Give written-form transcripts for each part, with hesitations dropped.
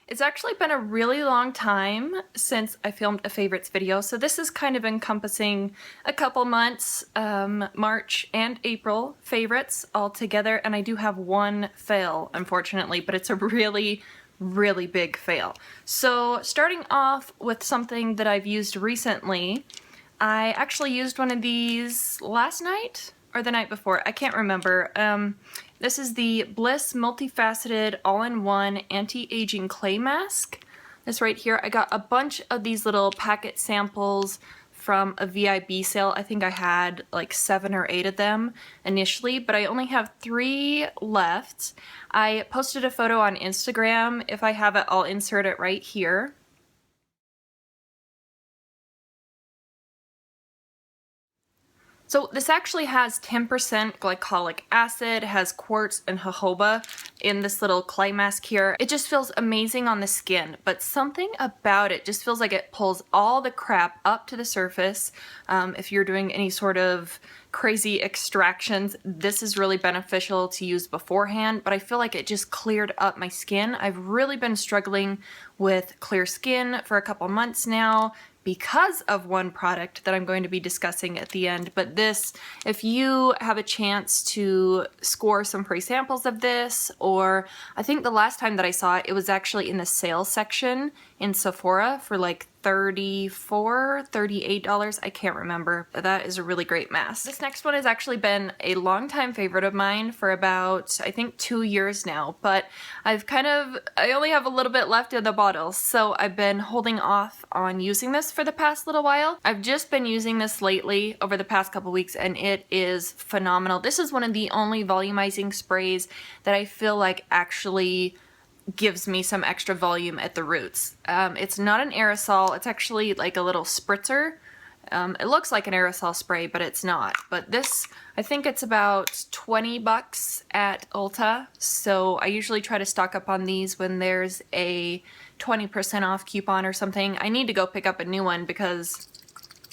It's actually been a really long time since I filmed a favorites video, so this is kind of encompassing a couple months, March and April favorites all together, and I do have one fail, unfortunately, but it's a really big fail. So starting off with something that I've used recently, I actually used one of these last night or the night before, I can't remember. This is the Bliss Multifaceted All-in-One Anti-Aging Clay Mask. This right here, I got a bunch of these little packet samples from a VIB sale. I think I had like 7 or 8 of them initially, but I only have 3 left. I posted a photo on Instagram. If I have it, I'll insert it right here. So this actually has 10% glycolic acid, has quartz and jojoba in this little clay mask here. It just feels amazing on the skin, but something about it just feels like it pulls all the crap up to the surface. If you're doing any sort of crazy extractions, this is really beneficial to use beforehand, but I feel like it just cleared up my skin. I've really been struggling with clear skin for a couple months now, because of one product that I'm going to be discussing at the end. But this, if you have a chance to score some free samples of this, or I think the last time that I saw it, it was actually in the sales section in Sephora for like $34, $38, I can't remember, but that is a really great mask. This next one has actually been a longtime favorite of mine for about, I think, 2 years now, but I only have a little bit left in the bottle, so I've been holding off on using this for the past little while. I've just been using this lately over the past couple weeks, and it is phenomenal. This is one of the only volumizing sprays that I feel like actually gives me some extra volume at the roots. It's not an aerosol, it's actually like a little spritzer. It looks like an aerosol spray, but it's not. But this, I think it's about 20 bucks at Ulta, so I usually try to stock up on these when there's a 20% off coupon or something. I need to go pick up a new one because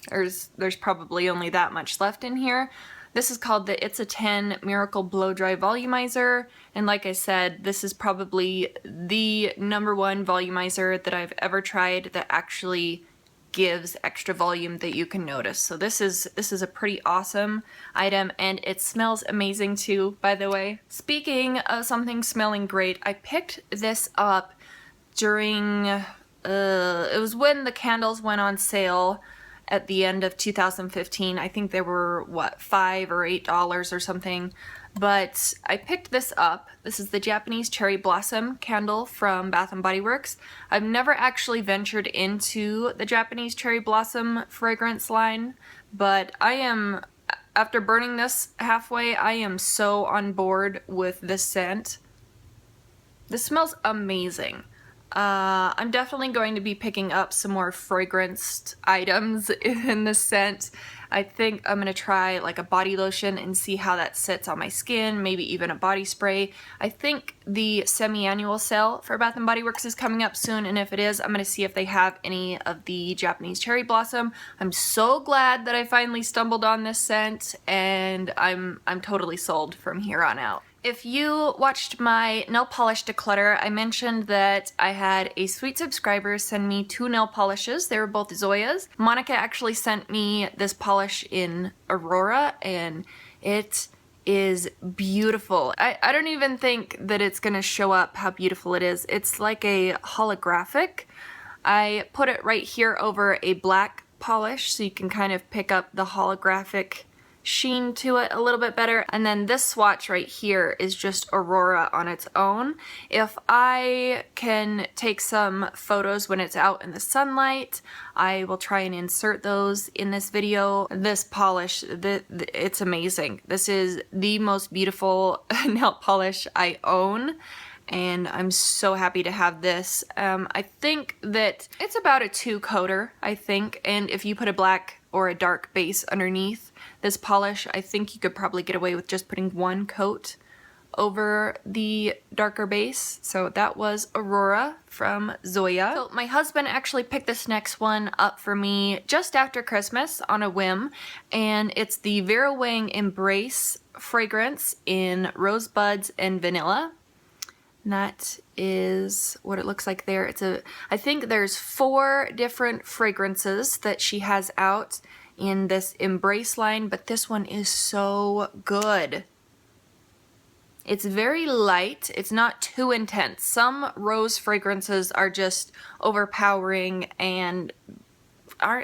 there's probably only that much left in here. This is called the It's a 10 Miracle Blow Dry Volumizer, and like I said, this is probably the #1 volumizer that I've ever tried that actually gives extra volume that you can notice. So this is a pretty awesome item, and it smells amazing too, by the way. Speaking of something smelling great, I picked this up during, it was when the candles went on sale at the end of 2015. I think they were, what, $5 or $8 or something. But I picked this up. This is the Japanese Cherry Blossom candle from Bath & Body Works. I've never actually ventured into the Japanese Cherry Blossom fragrance line, but after burning this halfway, I am so on board with this scent. This smells amazing. I'm definitely going to be picking up some more fragranced items in this scent. I think I'm going to try like a body lotion and see how that sits on my skin, maybe even a body spray. I think the semi-annual sale for Bath & Body Works is coming up soon, and if it is, I'm going to see if they have any of the Japanese Cherry Blossom. I'm so glad that I finally stumbled on this scent, and I'm totally sold from here on out. If you watched my nail polish declutter, I mentioned that I had a sweet subscriber send me 2 nail polishes. They were both Zoya's. Monica actually sent me this polish in Aurora, and it is beautiful. I don't even think that it's gonna show up how beautiful it is. It's like a holographic. I put it right here over a black polish so you can kind of pick up the holographic sheen to it a little bit better. And then this swatch right here is just Aurora on its own. If I can take some photos when it's out in the sunlight, I will try and insert those in this video. This polish, it's amazing. This is the most beautiful nail polish I own, and I'm so happy to have this. I think that it's about a 2-coater, I think, and if you put a black or a dark base underneath this polish, I think you could probably get away with just putting 1 coat over the darker base. So that was Aurora from Zoya. So my husband actually picked this next one up for me just after Christmas on a whim, and it's the Vera Wang Embrace fragrance in Rosebuds and Vanilla. And that is what it looks like there. I think there's 4 different fragrances that she has out in this Embrace line, but this one is so good. It's very light. It's not too intense. Some rose fragrances are just overpowering and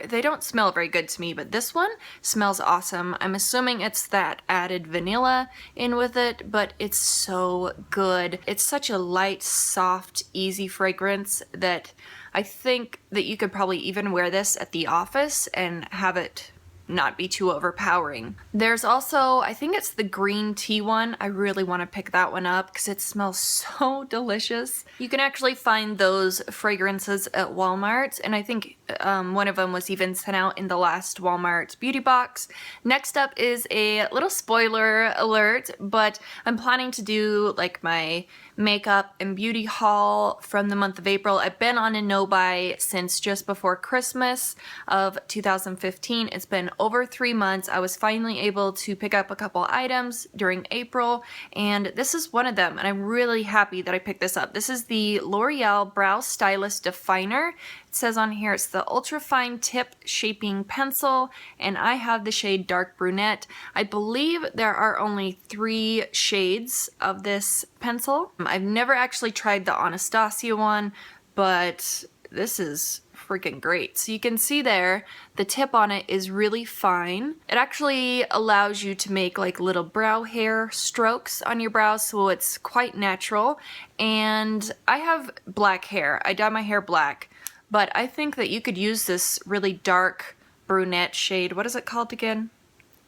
they don't smell very good to me, but this one smells awesome. I'm assuming it's that added vanilla in with it, but it's so good. It's such a light, soft, easy fragrance that I think that you could probably even wear this at the office and have it not be too overpowering. There's also, I think it's the green tea one. I really want to pick that one up because it smells so delicious. You can actually find those fragrances at Walmart, and I think one of them was even sent out in the last Walmart beauty box. Next up is a little spoiler alert, but I'm planning to do like my makeup and beauty haul from the month of April. I've been on a no-buy since just before Christmas of 2015. It's been over 3 months. I was finally able to pick up a couple items during April, and this is one of them, and I'm really happy that I picked this up. This is the L'Oreal Brow Stylist Definer. It says on here it's the ultra fine tip shaping pencil, and I have the shade dark brunette. I believe there are only 3 shades of this pencil. I've never actually tried the Anastasia one, but this is freaking great. So you can see there, the tip on it is really fine. It actually allows you to make like little brow hair strokes on your brows, so it's quite natural. And I have black hair. I dye my hair black. But I think that you could use this really dark brunette shade. What is it called again?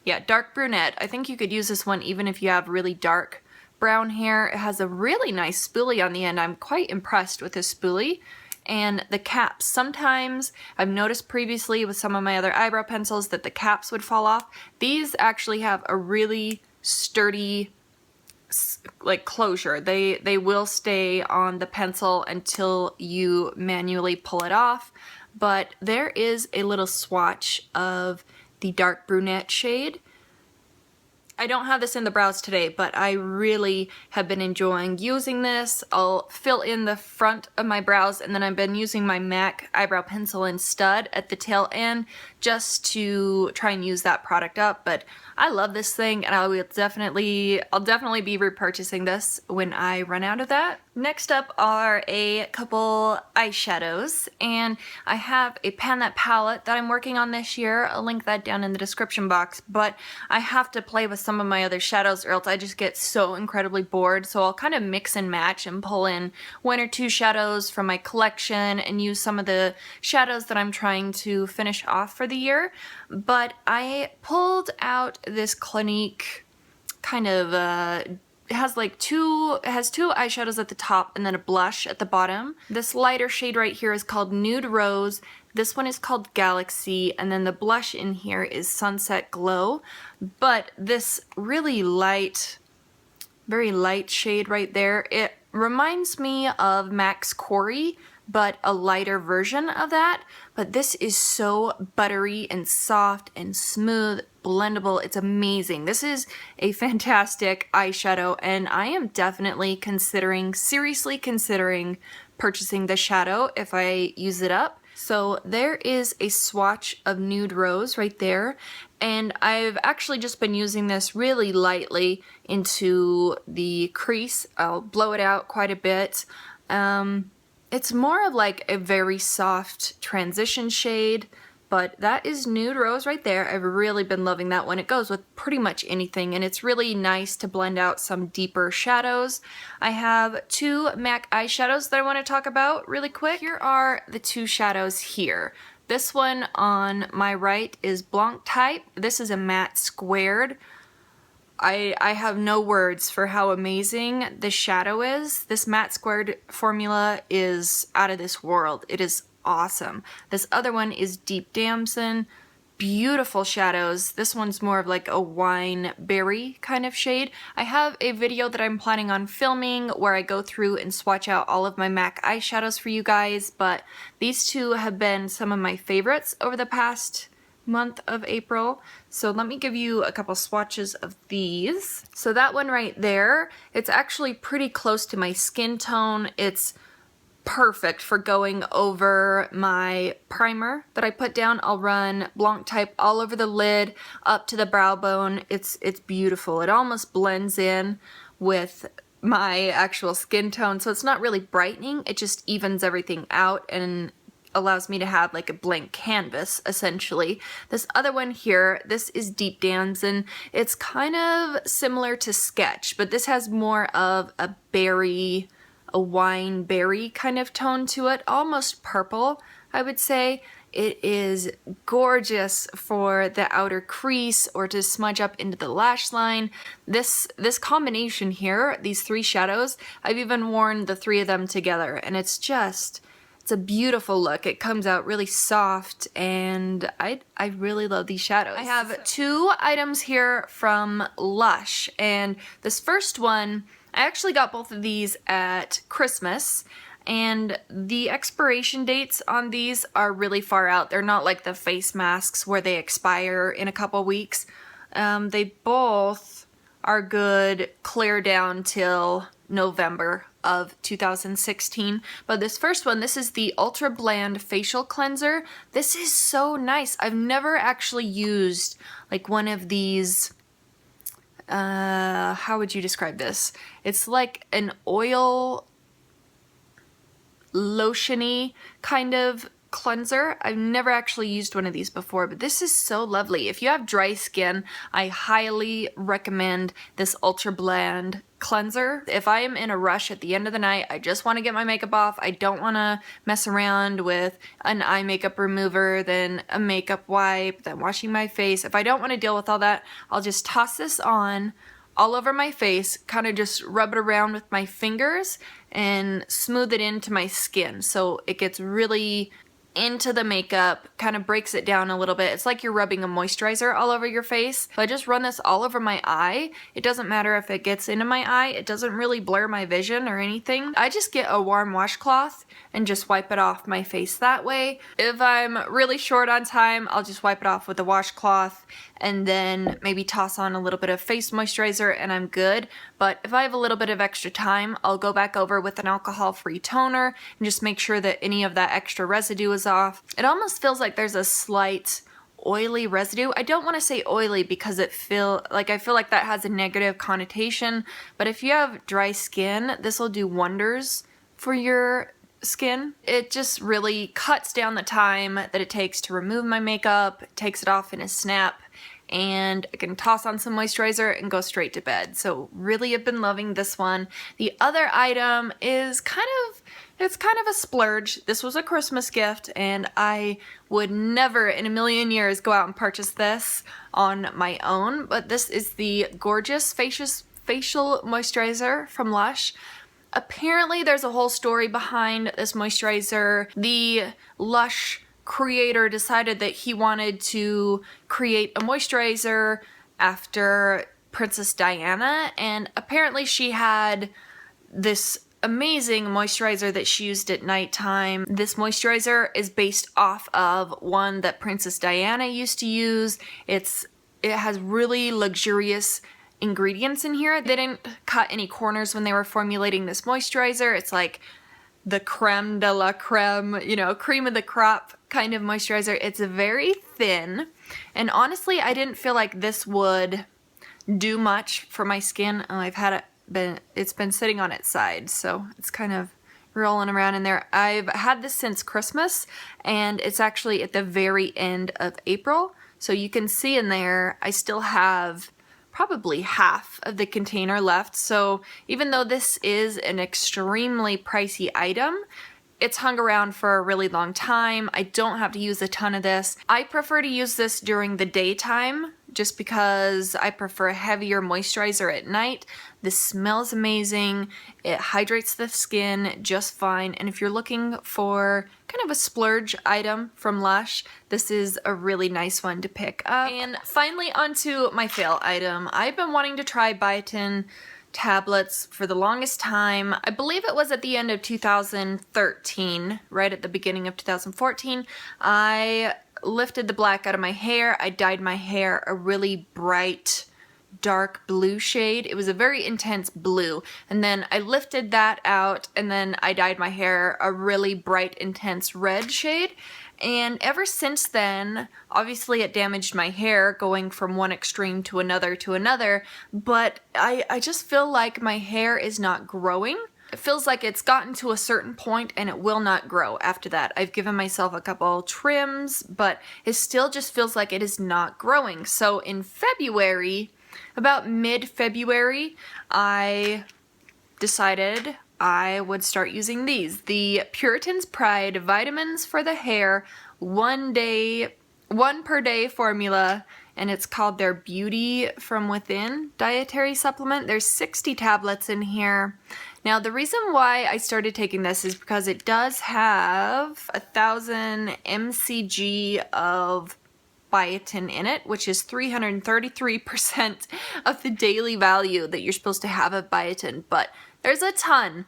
Yeah, dark brunette. I think you could use this one even if you have really dark brown hair. It has a really nice spoolie on the end. I'm quite impressed with this spoolie. And the caps. Sometimes I've noticed previously with some of my other eyebrow pencils that the caps would fall off. These actually have a really sturdy like closure. They will stay on the pencil until you manually pull it off. But there is a little swatch of the dark brunette shade. I don't have this in the brows today, but I really have been enjoying using this. I'll fill in the front of my brows, and then I've been using my MAC eyebrow pencil and stud at the tail end just to try and use that product up. But I love this thing, and I'll definitely be repurchasing this when I run out of that. Next up are a couple eyeshadows, and I have a Pan That palette that I'm working on this year. I'll link that down in the description box, but I have to play with some of my other shadows or else I just get so incredibly bored, so I'll kind of mix and match and pull in 1 or 2 shadows from my collection and use some of the shadows that I'm trying to finish off for the year. But I pulled out this Clinique kind of it has 2 eyeshadows at the top and then a blush at the bottom. This lighter shade right here is called Nude Rose. This one is called Galaxy, and then the blush in here is Sunset Glow. But this really light, very light shade right there, it reminds me of MAC's Corey, but a lighter version of that. But this is so buttery and soft and smooth, blendable. It's amazing. This is a fantastic eyeshadow, and I am definitely seriously considering purchasing the shadow if I use it up. So there is a swatch of Nude Rose right there, and I've actually just been using this really lightly into the crease. I'll blow it out quite a bit. It's more of like a very soft transition shade, but that is Nude Rose right there. I've really been loving that one. It goes with pretty much anything, and it's really nice to blend out some deeper shadows. I have 2 MAC eyeshadows that I want to talk about really quick. Here are the 2 shadows here. This one on my right is Blanc Type. This is a matte squared. I have no words for how amazing this shadow is. This matte squared formula is out of this world. It is awesome. This other one is Deep Damson. Beautiful shadows. This one's more of like a wine berry kind of shade. I have a video that I'm planning on filming where I go through and swatch out all of my MAC eyeshadows for you guys, but these 2 have been some of my favorites over the past month of April. So let me give you a couple swatches of these. So that one right there, it's actually pretty close to my skin tone. It's perfect for going over my primer that I put down. I'll run Blanc type all over the lid, up to the brow bone. It's beautiful. It almost blends in with my actual skin tone, so it's not really brightening, it just evens everything out and allows me to have like a blank canvas essentially. This other one here, this is Deep Damson. It's kind of similar to Sketch, but this has more of a berry, a wine berry kind of tone to it, almost purple, I would say. It is gorgeous for the outer crease or to smudge up into the lash line. This combination here, these three shadows, I've even worn the three of them together, and it's a beautiful look. It comes out really soft, and I really love these shadows. I have two items here from Lush, and this first one, I actually got both of these at Christmas, and the expiration dates on these are really far out. They're not like the face masks where they expire in a couple weeks. They both are good clear down till November of 2016. But this first one, this is the Ultra Bland Facial Cleanser. This is so nice. I've never actually used like one of these, how would you describe this? It's like an oil lotiony kind of cleanser. I've never actually used one of these before, but this is so lovely. If you have dry skin, I highly recommend this Ultra Bland cleanser. If I am in a rush at the end of the night, I just want to get my makeup off, I don't want to mess around with an eye makeup remover, then a makeup wipe, then washing my face. If I don't want to deal with all that, I'll just toss this on all over my face, kind of just rub it around with my fingers and smooth it into my skin so it gets really into the makeup, kind of breaks it down a little bit. It's like you're rubbing a moisturizer all over your face. So I just run this all over my eye. It doesn't matter if it gets into my eye. It doesn't really blur my vision or anything. I just get a warm washcloth and just wipe it off my face that way. If I'm really short on time, I'll just wipe it off with a washcloth and then maybe toss on a little bit of face moisturizer and I'm good. But if I have a little bit of extra time, I'll go back over with an alcohol-free toner and just make sure that any of that extra residue is off. It almost feels like there's a slight oily residue. I don't want to say oily because I feel like that has a negative connotation, but if you have dry skin, this will do wonders for your skin. It just really cuts down the time that it takes to remove my makeup, takes it off in a snap, and I can toss on some moisturizer and go straight to bed. So really have been loving this one. The other item is kind of a splurge. This was a Christmas gift and I would never in a million years go out and purchase this on my own, but this is the Gorgeous Facial Moisturizer from Lush. Apparently there's a whole story behind this moisturizer. The Lush creator decided that he wanted to create a moisturizer after Princess Diana, and apparently she had this amazing moisturizer that she used at nighttime. This moisturizer is based off of one that Princess Diana used to use. It has really luxurious ingredients in here. They didn't cut any corners when they were formulating this moisturizer. It's like the creme de la creme, you know, cream of the crop kind of moisturizer. It's very thin, and honestly I didn't feel like this would do much for my skin. It's been sitting on its side, so it's kind of rolling around in there. I've had this since Christmas, and it's actually at the very end of April, so you can see in there I still have probably half of the container left. So even though this is an extremely pricey item, it's hung around for a really long time. I don't have to use a ton of this. I prefer to use this during the daytime just because I prefer a heavier moisturizer at night. This smells amazing. It hydrates the skin just fine. And if you're looking for kind of a splurge item from Lush, this is a really nice one to pick up. And finally onto my fail item. I've been wanting to try Biotin Tablets for the longest time. I believe it was at the end of 2013, right at the beginning of 2014. I lifted the black out of my hair. I dyed my hair a really bright dark blue shade. It was a very intense blue, and then I lifted that out, and then I dyed my hair a really bright intense red shade. And ever since then, obviously it damaged my hair going from one extreme to another, but I just feel like my hair is not growing. It feels like it's gotten to a certain point and it will not grow after that. I've given myself a couple trims, but it still just feels like it is not growing. So in February, about mid-February, I decided I would start using these. The Puritan's Pride Vitamins for the Hair one per day formula, and it's called their Beauty from Within dietary supplement. There's 60 tablets in here. Now, the reason why I started taking this is because it does have 1,000 mcg of biotin in it, which is 333% of the daily value that you're supposed to have of biotin, but there's a ton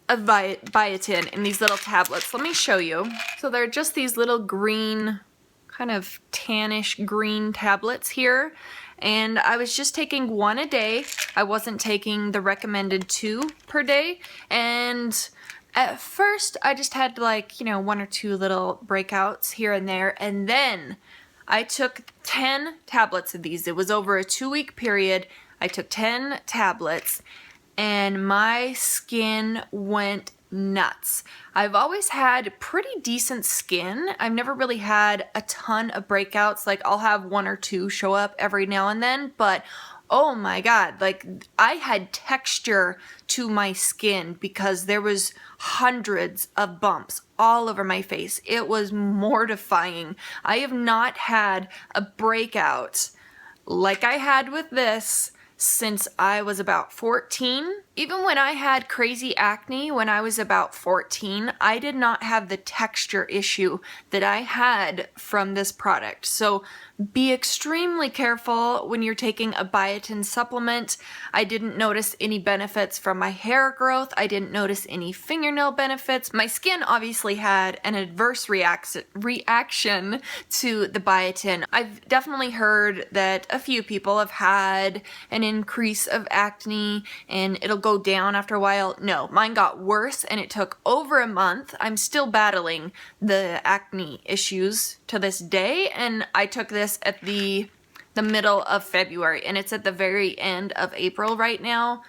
of biotin in these little tablets. Let me show you. So they're just these little green, kind of tannish green tablets here, and I was just taking one a day. I wasn't taking the recommended 2 per day, and at first I just had like, you know, 1 or 2 little breakouts here and there, and then I took 10 tablets of these. It was over a 2-week period. I took 10 tablets and my skin went nuts. I've always had pretty decent skin. I've never really had a ton of breakouts. Like, I'll have 1 or 2 show up every now and then, but oh my god, like, I had texture to my skin because there was hundreds of bumps all over my face. It was mortifying. I have not had a breakout like I had with this since I was about 14. Even when I had crazy acne when I was about 14, I did not have the texture issue that I had from this product. So be extremely careful when you're taking a biotin supplement. I didn't notice any benefits from my hair growth. I didn't notice any fingernail benefits. My skin obviously had an adverse reaction to the biotin. I've definitely heard that a few people have had an increase of acne and it'll go down after a while. No, mine got worse and it took over a month. I'm still battling the acne issues to this day, and I took this at the middle of February, and it's at the very end of April right now.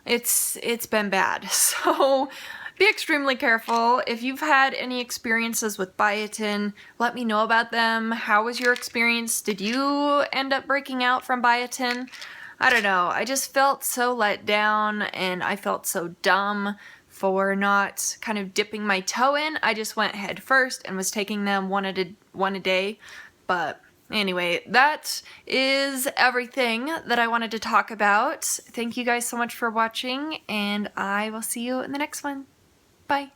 It's been bad. So be extremely careful. If you've had any experiences with biotin, let me know about them. How was your experience? Did you end up breaking out from biotin? I don't know. I just felt so let down, and I felt so dumb for not kind of dipping my toe in. I just went head first and was taking them one a day. But anyway, that is everything that I wanted to talk about. Thank you guys so much for watching, and I will see you in the next one. Bye.